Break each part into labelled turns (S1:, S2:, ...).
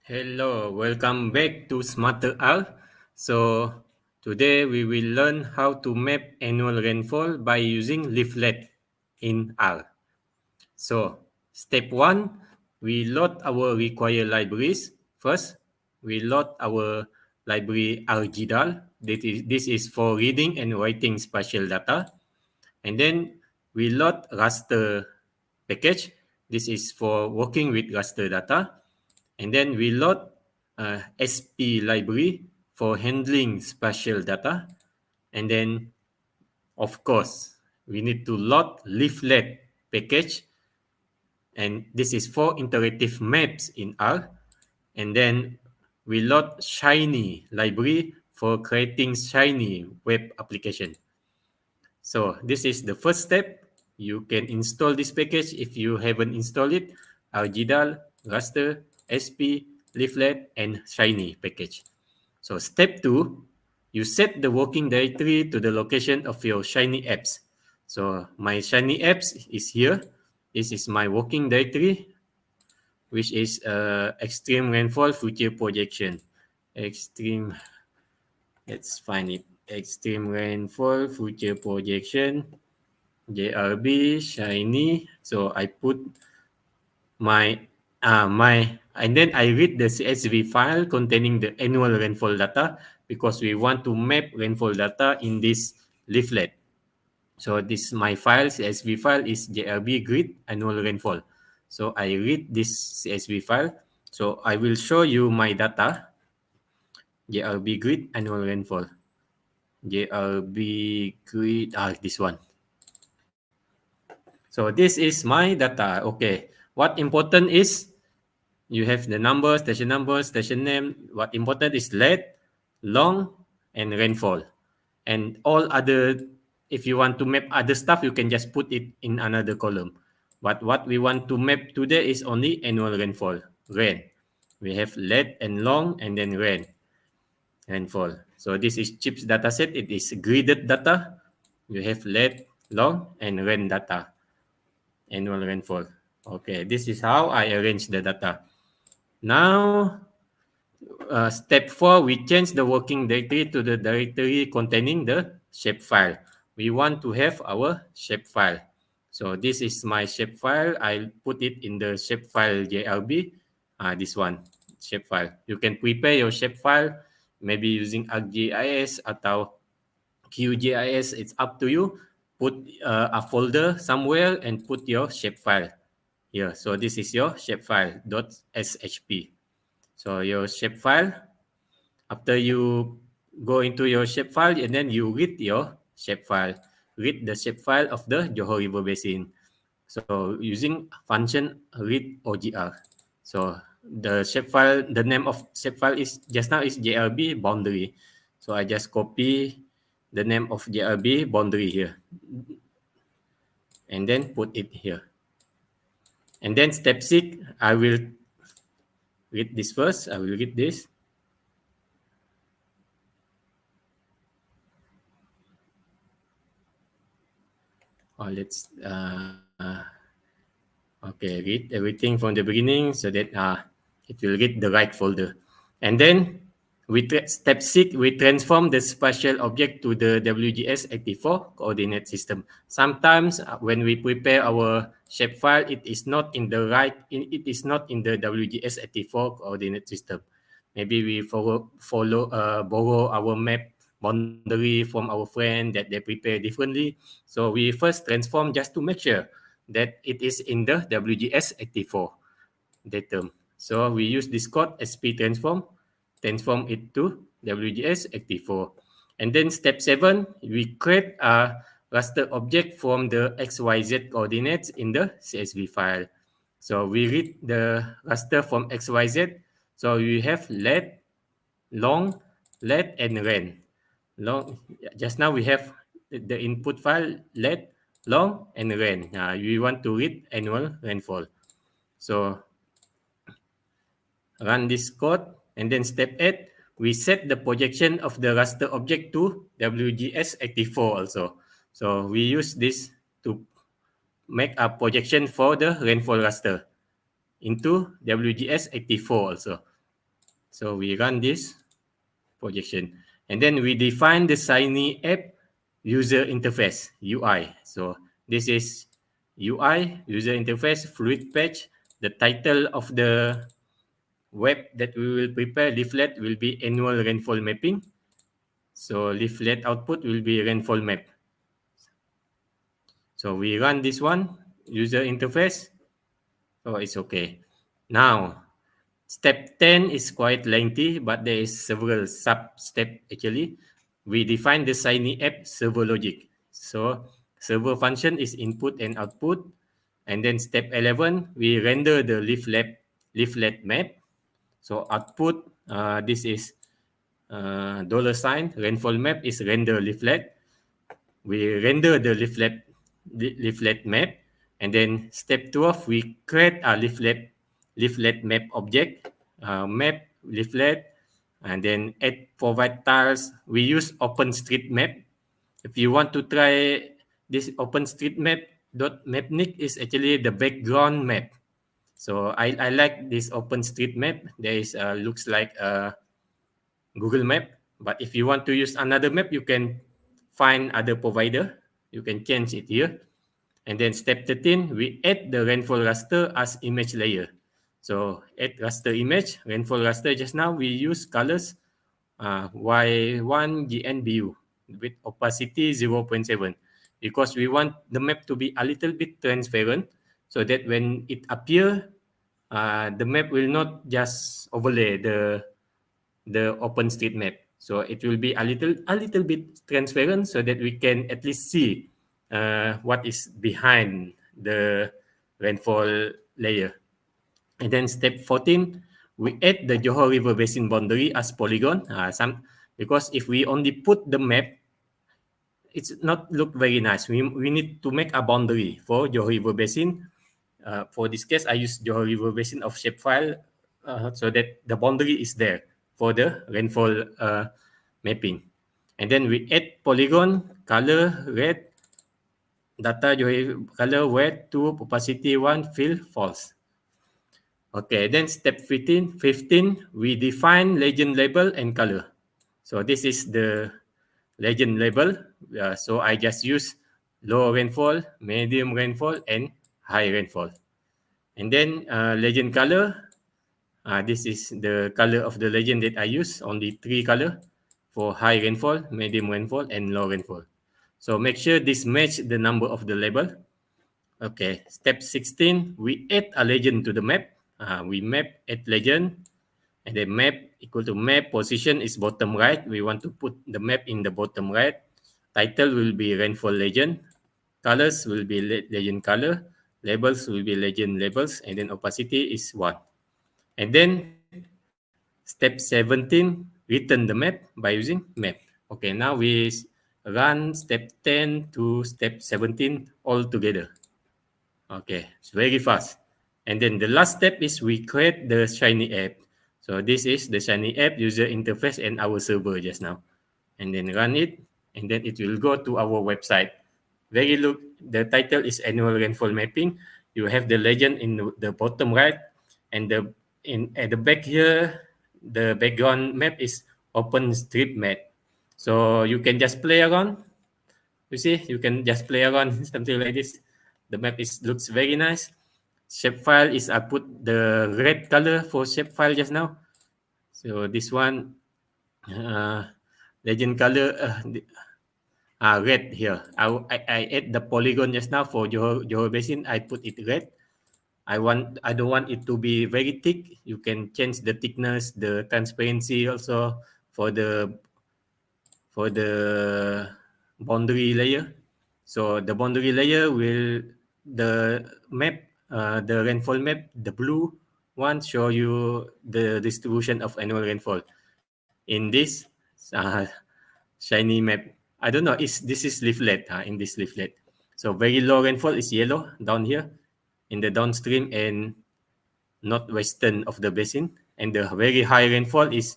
S1: Hello, welcome back to Smarter R. So today we will learn how to map annual rainfall by using Leaflet in R. So step 1, we load our required libraries. First, we load our library RGDAL. This is for reading and writing spatial data. And then we load raster package. This is for working with raster data. And then we load SP library for handling spatial data. And then, of course, we need to load leaflet package. And this is for interactive maps in R. And then we load Shiny library for creating Shiny web application. So this is the first step. You can install this package if you haven't installed it. RGDAL, raster, SP, leaflet, and Shiny package. So step 2, you set the working directory to the location of your Shiny apps. So my Shiny apps is here. This is my working directory, which is extreme rainfall future projection. Extreme, let's find it. Extreme rainfall future projection. JRB, Shiny. So I put my and then I read the CSV file containing the annual rainfall data because we want to map rainfall data in this leaflet. So this my file, CSV file is JRB grid annual rainfall. So I read this CSV file. So I will show you my data, JRB grid annual rainfall. JRB grid, this one. So this is my data. Okay. What important is you have the number, station name. What important is lead, long, and rainfall. And all other, if you want to map other stuff, you can just put it in another column. But what we want to map today is only annual rainfall, rain. We have lead and long, and then rainfall. So this is CHIPS dataset. It is gridded data. You have lead, long, and rain data. Annual rainfall. Okay, this is how I arrange the data. Now, step 4, we change the working directory to the directory containing the shapefile. We want to have our shapefile. So this is my shapefile. I'll put it in the shapefile JRB. This one, shapefile. You can prepare your shapefile, maybe using ArcGIS atau QGIS. It's up to you. Put a folder somewhere and put your shapefile here. So this is your shapefile .shp. So your shapefile, after you go into your shapefile and then you read your shapefile, read the shapefile of the Johor River Basin. So using function read OGR. So the shapefile, the name of shapefile is just now is JRB boundary. So I just copy the name of JRB boundary here and then put it here. And then step 6, I will read this first. I will read this. Let's okay, read everything from the beginning so that it will read the right folder. And then step 6, we transform the spatial object to the WGS84 coordinate system. Sometimes when we prepare our shapefile, it is not in the the WGS84 coordinate system. Maybe we borrow our map boundary from our friend that they prepare differently. So we first transform just to make sure that it is in the WGS84 datum. So we use this code SP transform it to WGS84. And then step 7, we create a raster object from the XYZ coordinates in the CSV file. So we read the raster from XYZ. So we have lead, long, lead, and rain. Long, just now we have the input file lead, long, and rain. We want to read annual rainfall. So run this code, and then step 8, we set the projection of the raster object to WGS84 also. So we use this to make a projection for the rainfall raster into WGS84 also. So we run this projection. And then we define the Shiny app user interface, UI. So this is UI, user interface, fluid patch. The title of the web that we will prepare, leaflet, will be annual rainfall mapping. So leaflet output will be rainfall map. So we run this one, user interface. Oh, it's okay. Now, step 10 is quite lengthy, but there is several sub-steps actually. We define the Shiny app server logic. So server function is input and output. And then step 11, we render the leaflet map. So output, this is $, rainfall map is render leaflet. We render the leaflet map, and then step 12, we create a leaflet map object, map leaflet, and then add provide tiles. We use OpenStreetMap. If you want to try this OpenStreetMap .mapnik is actually the background map. So I like this OpenStreetMap. There is looks like a Google Map. But if you want to use another map, you can find other provider. You can change it here. And then step 13, we add the rainfall raster as image layer. So add raster image, rainfall raster. Just now we use colors Y1 GNBU with opacity 0.7 because we want the map to be a little bit transparent so that when it appear, the map will not just overlay the OpenStreetMap. So it will be a little bit transparent so that we can at least see what is behind the rainfall layer. And then step 14, we add the Johor River Basin boundary as polygon. Because if we only put the map, it's not look very nice. We need to make a boundary for Johor River Basin. For this case, I use Johor River Basin of shapefile so that the boundary is there for the rainfall mapping. And then we add polygon, color, red, data Johor color, red, 2, opacity 1, fill, false. Okay, then step 15, we define legend label and color. So this is the legend label. So I just use low rainfall, medium rainfall, and high rainfall. And then legend color. This is the color of the legend that I use, only 3 color for high rainfall, medium rainfall, and low rainfall. So make sure this match the number of the label. Okay, step 16, we add a legend to the map. We map add legend, and then map equal to map position is bottom right. We want to put the map in the bottom right. Title will be rainfall legend. Colors will be legend color. Labels will be legend labels, and then opacity is 1. And then step 17, return the map by using map. Okay, now we run step 10 to step 17 all together. Okay, it's very fast. And then the last step is we create the Shiny app. So this is the Shiny app user interface and our server just now. And then run it, and then it will go to our website. Very look, the title is annual rainfall mapping. You have the legend in the bottom right, and at the back here, the background map is OpenStreetMap. So you can just play around. You see, you can just play around something like this. The map looks very nice. Shapefile is I put the red color for shapefile just now. So this one, legend color, red here. I add the polygon just now for Johor Basin. I put it red. I don't want it to be very thick. You can change the thickness, the transparency also for the boundary layer. So the boundary layer will the map, the rainfall map, the blue one show you the distribution of annual rainfall in this uh, shiny map. I don't know. This is leaflet in this leaflet. So very low rainfall is yellow down here in the downstream and northwestern of the basin, and the very high rainfall is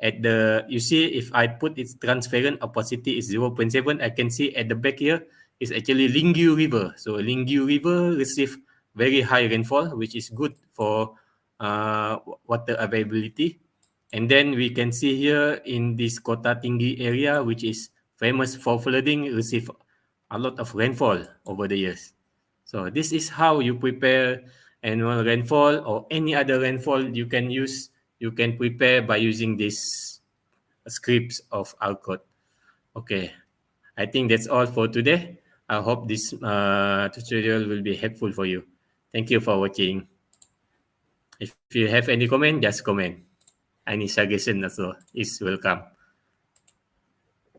S1: at the, you see if I put its transparent opacity is 0.7, I can see at the back here is actually Lingyu River. So Lingyu River receive very high rainfall, which is good for water availability. And then we can see here in this Kota Tinggi area, which is famous for flooding, receive a lot of rainfall over the years. So this is how you prepare annual rainfall or any other rainfall you can use. You can prepare by using these scripts of our code. Okay, I think that's all for today. I hope this tutorial will be helpful for you. Thank you for watching. If you have any comment, just comment. Any suggestion also is welcome.